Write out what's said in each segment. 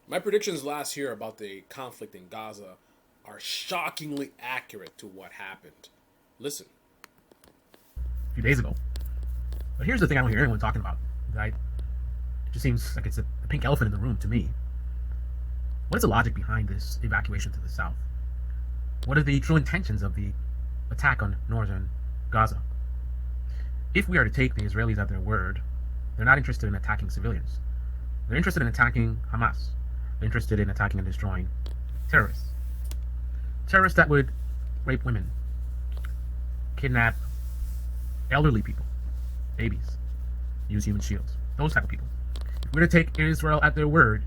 My predictions last year about the conflict in Gaza are shockingly accurate to what happened. Listen. A few days ago. But here's the thing I don't hear anyone talking about. Right? It just seems like it's a pink elephant in the room to me. What is the logic behind this evacuation to the south? What are the true intentions of the attack on northern Gaza? If we are to take the Israelis at their word, they're not interested in attacking civilians. They're interested in attacking Hamas. They're interested in attacking and destroying terrorists. Terrorists that would rape women, kidnap elderly people, babies, use human shields. Those type of people. If we're to take Israel at their word,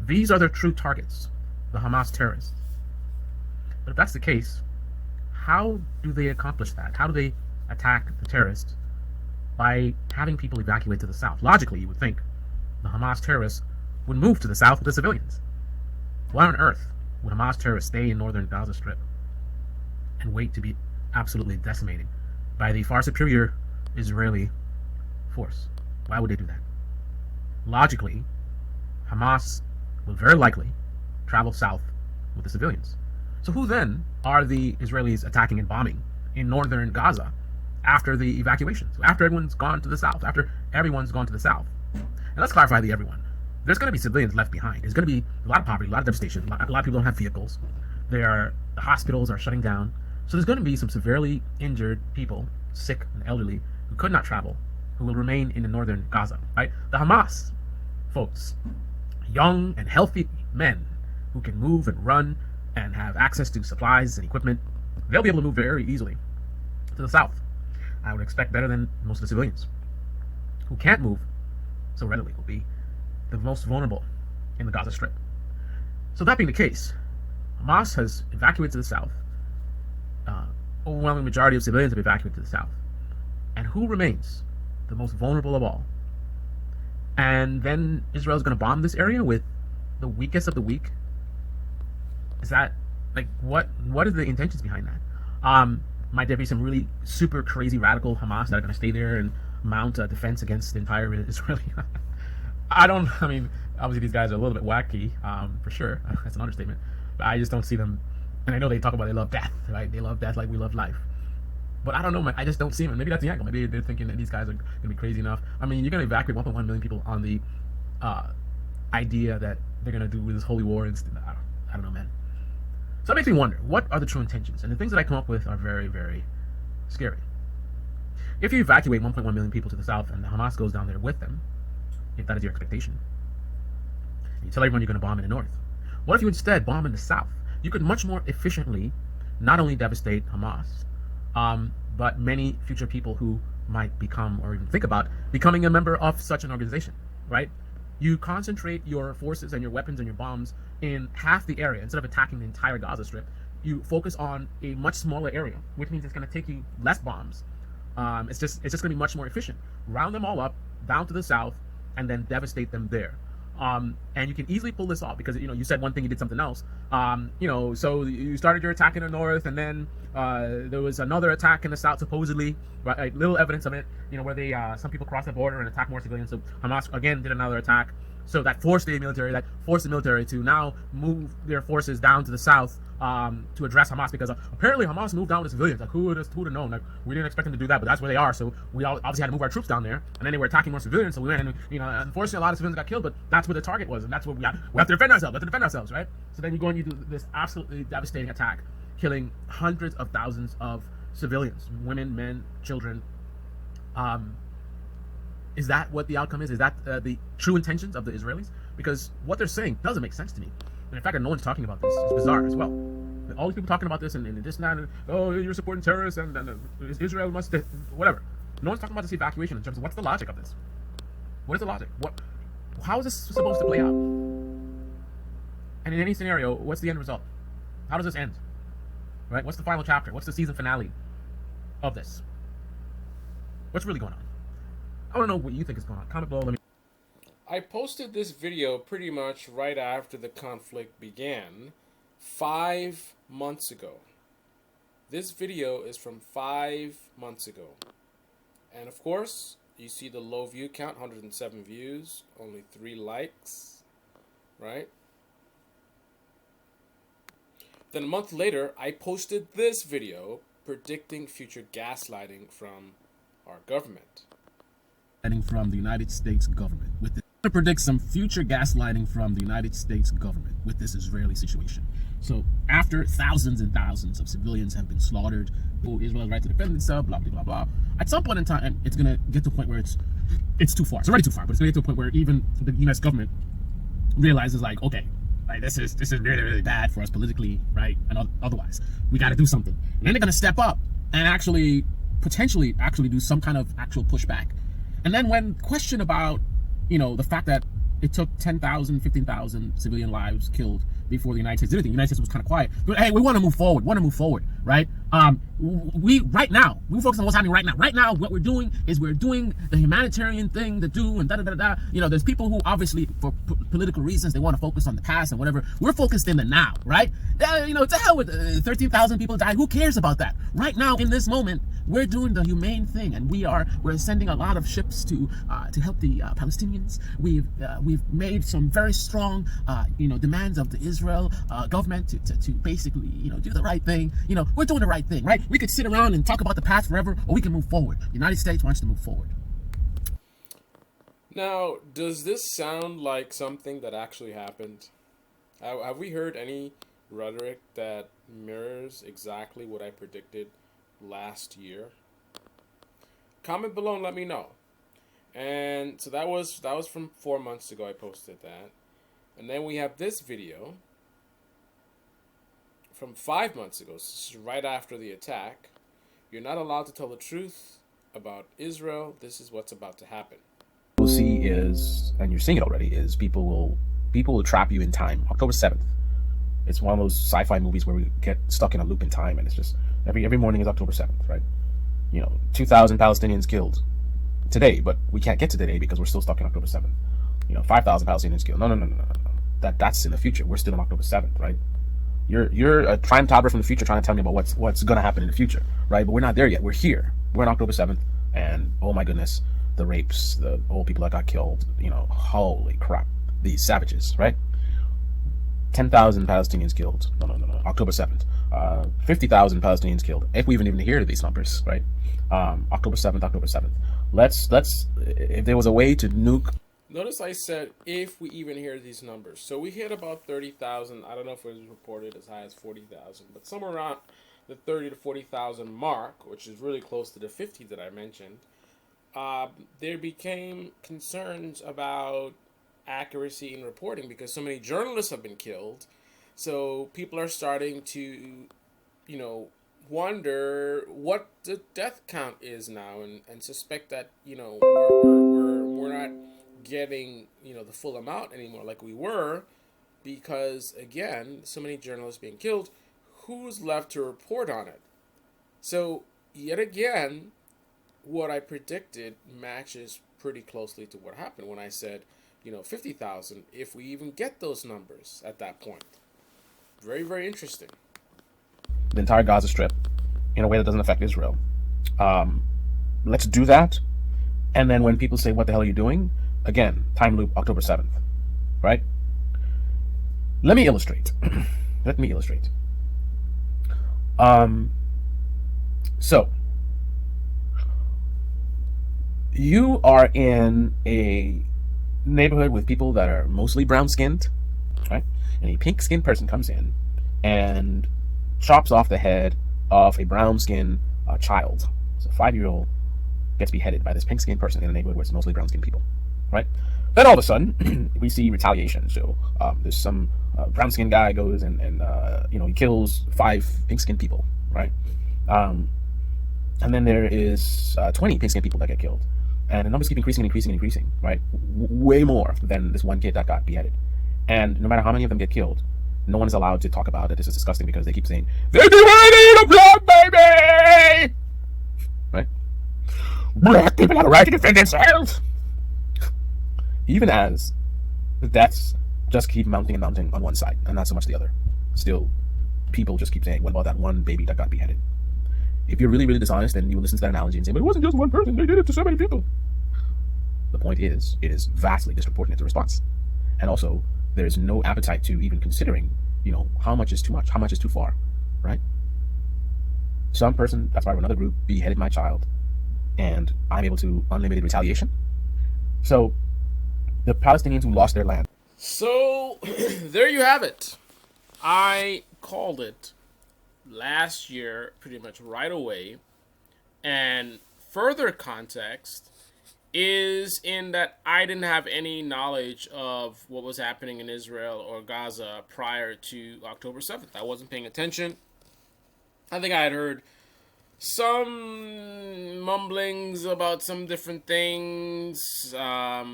these are their true targets, the Hamas terrorists. But if that's the case, how do they accomplish that? How do they attack the terrorists? By having people evacuate to the south. Logically, you would think the Hamas terrorists would move to the south with the civilians. Why on earth would Hamas terrorists stay in northern Gaza Strip and wait to be absolutely decimated by the far superior Israeli force? Why would they do that? Logically, Hamas will very likely travel south with the civilians. So who then are the Israelis attacking and bombing in northern Gaza after the evacuation? So after everyone's gone to the south, after everyone's gone to the south. And let's clarify the everyone. There's going to be civilians left behind. There's going to be a lot of poverty, a lot of devastation. A lot of people don't have vehicles. The hospitals are shutting down. So there's going to be some severely injured people, sick and elderly, who could not travel, who will remain in the northern Gaza. Right? The Hamas folks, young and healthy men who can move and run and have access to supplies and equipment, they'll be able to move very easily to the south. I would expect better than most of the civilians who can't move so readily will be the most vulnerable in the Gaza Strip. So that being the case, Hamas has evacuated to the south. Overwhelming majority of civilians have evacuated to the south. And who remains the most vulnerable of all? And then Israel's going to bomb this area with the weakest of the weak? Is that, like, what are the intentions behind that? Might there be some really super crazy radical Hamas that are going to stay there and mount a defense against the entire Israeli? I mean, obviously these guys are a little bit wacky, for sure. That's an understatement. But I just don't see them. And I know they talk about they love death, right? They love death like we love life. But I don't know, man. I just don't see them. Maybe that's the angle. Maybe they're thinking that these guys are going to be crazy enough. I mean, you're going to evacuate 1.1 million people on the idea that they're going to do this holy war. And I don't know, man. So that makes me wonder, what are the true intentions? And the things that I come up with are very, very scary. If you evacuate 1.1 million people to the south and the Hamas goes down there with them, if that is your expectation, you tell everyone you're going to bomb in the north. What if you instead bomb in the south? You could much more efficiently not only devastate Hamas, but many future people who might become or even think about becoming a member of such an organization, right? You concentrate your forces and your weapons and your bombs in half the area instead of attacking the entire Gaza Strip. You focus on a much smaller area, which means it's going to take you less bombs. It's just going to be much more efficient. Round them all up down to the south and then devastate them there. And you can easily pull this off because you said one thing, you did something else. So you started your attack in the north, and then there was another attack in the south, supposedly. Right, little evidence of it. Where they some people crossed the border and attacked more civilians. So Hamas again did another attack. So that forced the military to now move their forces down to the south to address Hamas, because apparently Hamas moved down with the civilians. Like who would have known? Like we didn't expect them to do that, but that's where they are. So we obviously had to move our troops down there, and then they were attacking more civilians. So we went, and unfortunately a lot of civilians got killed, but that's where the target was, and that's what we have to defend ourselves. We have to defend ourselves, right? So then you go and you do this absolutely devastating attack, killing hundreds of thousands of civilians, women, men, children. Is that what the outcome is? Is that the true intentions of the Israelis? Because what they're saying doesn't make sense to me. And in fact, no one's talking about this. It's bizarre as well. All these people talking about this and this and that, and, oh, you're supporting terrorists, and Israel must, whatever. No one's talking about this evacuation in terms of what's the logic of this. What is the logic? How is this supposed to play out? And in any scenario, what's the end result? How does this end? Right? What's the final chapter? What's the season finale of this? What's really going on? I want to know what you think is going on. Comment below. I posted this video pretty much right after the conflict began, 5 months ago. This video is from 5 months ago. And of course, you see the low view count, 107 views, only 3 likes, right? Then a month later, I posted this video predicting future gaslighting from our government. From the United States government with this. To predict some future gaslighting from the United States government with this Israeli situation. So after thousands and thousands of civilians have been slaughtered, Israel's right to defend itself, blah, blah, blah, blah. At some point in time, it's going to get to a point where it's too far. It's already too far, but it's going to get to a point where even the U.S. government realizes, like, okay, like this is really, really bad for us politically, right? And otherwise, we got to do something. And then they're going to step up and potentially do some kind of actual pushback. And then when questioned about, the fact that it took 10,000, 15,000 civilian lives killed before the United States did anything, the United States was kind of quiet. But, hey, we want to move forward, right? We focus on what's happening right now. Right now, what we're doing is we're doing the humanitarian thing to do and da-da-da-da. There's people who obviously, for political reasons, they want to focus on the past and whatever. We're focused in the now, right? To hell with 13,000 people died. Who cares about that? Right now, in this moment, we're doing the humane thing, and we're sending a lot of ships to help the Palestinians. We've made some very strong demands of the Israel government to basically do the right thing. We're doing the right thing, right? We could sit around and talk about the past forever, or we can move forward. The United States wants to move forward. Now, does this sound like something that actually happened? Have we heard any rhetoric that mirrors exactly what I predicted last year? Comment below and let me know. And so that was from 4 months ago. I posted that. And then we have this video from 5 months ago. This is right after the attack. You're not allowed to tell the truth about Israel. This is what's about to happen. We'll see is, and you're seeing it already, is people will trap you in time. October 7th. It's one of those sci-fi movies where we get stuck in a loop in time, and it's just every morning is October 7th, right? 2,000 Palestinians killed today, but we can't get to today because we're still stuck in October 7th. 5,000 Palestinians killed. No. That's in the future. We're still on October 7th, right? You're a time traveler from the future trying to tell me about what's going to happen in the future, right? But we're not there yet. We're here. We're on October 7th, and oh my goodness, the rapes, the old people that got killed, holy crap, these savages, right? 10,000 Palestinians killed. No. October 7th. 50,000 Palestinians killed. If we even hear these numbers, right? October 7th. Let's, if there was a way to nuke. Notice I said if we even hear these numbers. So we hit about 30,000. I don't know if it was reported as high as 40,000, but somewhere around the 30 to 40,000 mark, which is really close to the 50 that I mentioned. There became concerns about accuracy in reporting because so many journalists have been killed. So people are starting to, wonder what the death count is now and suspect that, we're not getting, the full amount anymore like we were because, again, so many journalists being killed. Who's left to report on it? So, yet again, what I predicted matches pretty closely to what happened when I said, 50,000, if we even get those numbers at that point. Very, very interesting. The entire Gaza Strip in a way that doesn't affect Israel. Let's do that. And then when people say, what the hell are you doing? Again, time loop, October 7th, right? Let me illustrate. So, you are in a neighborhood with people that are mostly brown-skinned, right? And a pink-skinned person comes in and chops off the head of a brown-skinned child. So a 5-year-old gets beheaded by this pink-skinned person in a neighborhood where it's mostly brown-skinned people, right? Then all of a sudden, we see retaliation. So there's some brown-skinned guy goes and he kills 5 pink-skinned people, right? And then there is 20 pink-skinned people that get killed. And the numbers keep increasing, right? Way more than this one kid that got beheaded. And no matter how many of them get killed, no one is allowed to talk about it. This is disgusting because they keep saying, they're dividing the blood, baby! Right? Black people have a right to defend themselves! Even as the deaths just keep mounting on one side, and not so much the other. Still, people just keep saying, what about that one baby that got beheaded? If you're really, really dishonest, then you will listen to that analogy and say, but it wasn't just one person, they did it to so many people. The point is, it is vastly disproportionate to response. And also, there is no appetite to even considering how much is too much? How much is too far, right? Some person that's part of another group beheaded my child, and I'm able to unlimited retaliation. So the Palestinians who lost their land. So there you have it. I called it last year pretty much right away. And further context is in that I didn't have any knowledge of what was happening in Israel or Gaza prior to October 7th. I wasn't paying attention. I think I had heard some mumblings about some different things. I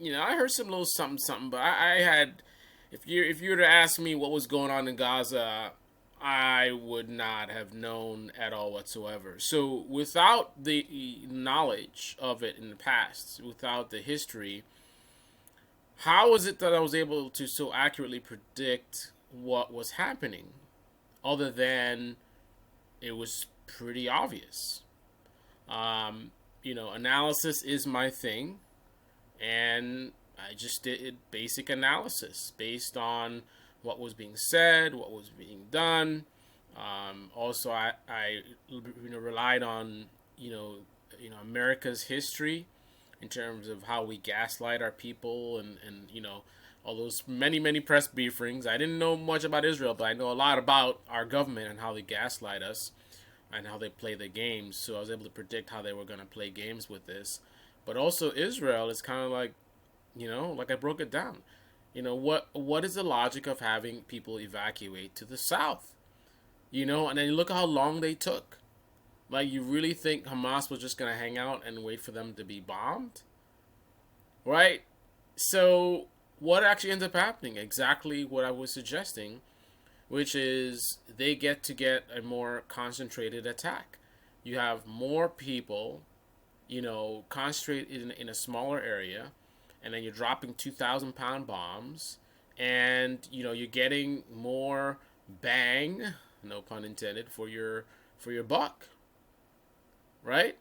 heard some little something, but I had, if you were to ask me what was going on in Gaza, I would not have known at all whatsoever. So without the knowledge of it in the past, without the history, how is it that I was able to so accurately predict what was happening? Other than it was pretty obvious. Analysis is my thing, and I just did basic analysis based on what was being said, what was being done. Also, I relied on America's history in terms of how we gaslight our people and all those many press briefings. I didn't know much about Israel, but I know a lot about our government and how they gaslight us and how they play the games. So I was able to predict how they were going to play games with this. But also Israel is kind of like, like I broke it down. What is the logic of having people evacuate to the south? And then you look at how long they took. Like, you really think Hamas was just going to hang out and wait for them to be bombed? Right? So what actually ends up happening? Exactly what I was suggesting, which is they get a more concentrated attack. You have more people, concentrated in a smaller area, and then you're dropping 2,000-pound bombs, and you're getting more bang, no pun intended, for your buck, right?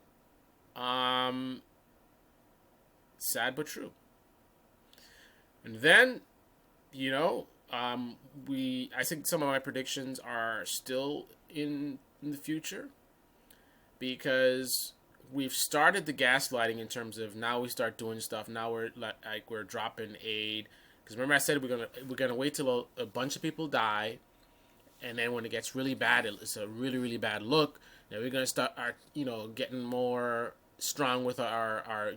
Sad but true. And then, I think some of my predictions are still in the future, because we've started the gaslighting in terms of now we start doing stuff. Now we're dropping aid, because remember I said we're gonna wait till a bunch of people die, and then when it gets really bad, it's a really bad look. Then we're gonna start getting more strong with our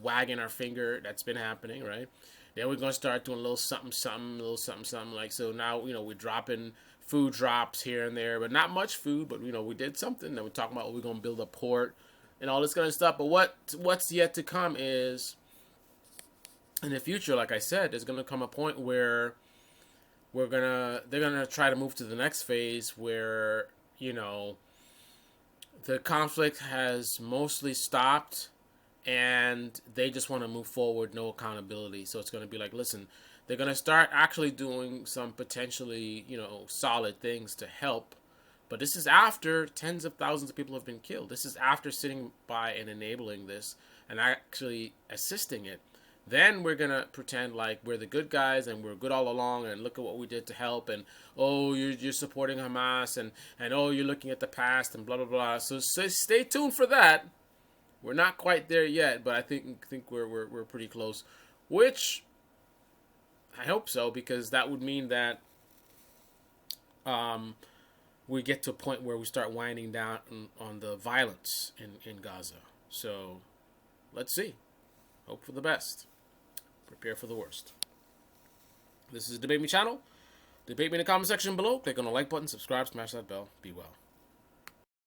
wagging our finger. That's been happening, right? Then we're gonna start doing a little something like so. Now we're dropping food drops here and there, but not much food. But we did something. Then we're talking about we're gonna build a port and all this kind of stuff. But what's yet to come is in the future, like I said, there's gonna come a point where they're gonna try to move to the next phase where the conflict has mostly stopped and they just want to move forward, no accountability. So it's going to be like, listen, they're going to start actually doing some potentially solid things to help. But this is after tens of thousands of people have been killed. This is after sitting by and enabling this and actually assisting it. Then we're going to pretend like we're the good guys and we're good all along, and look at what we did to help, and you're supporting Hamas, and you're looking at the past and blah blah blah. So stay tuned for that. We're not quite there yet, but I think we're pretty close, which I hope so, because that would mean that we get to a point where we start winding down on the violence in Gaza. So let's see. Hope for the best. Prepare for the worst. This is Debate Me channel. Debate me in the comment section below. Click on the like button, subscribe, smash that bell. Be well.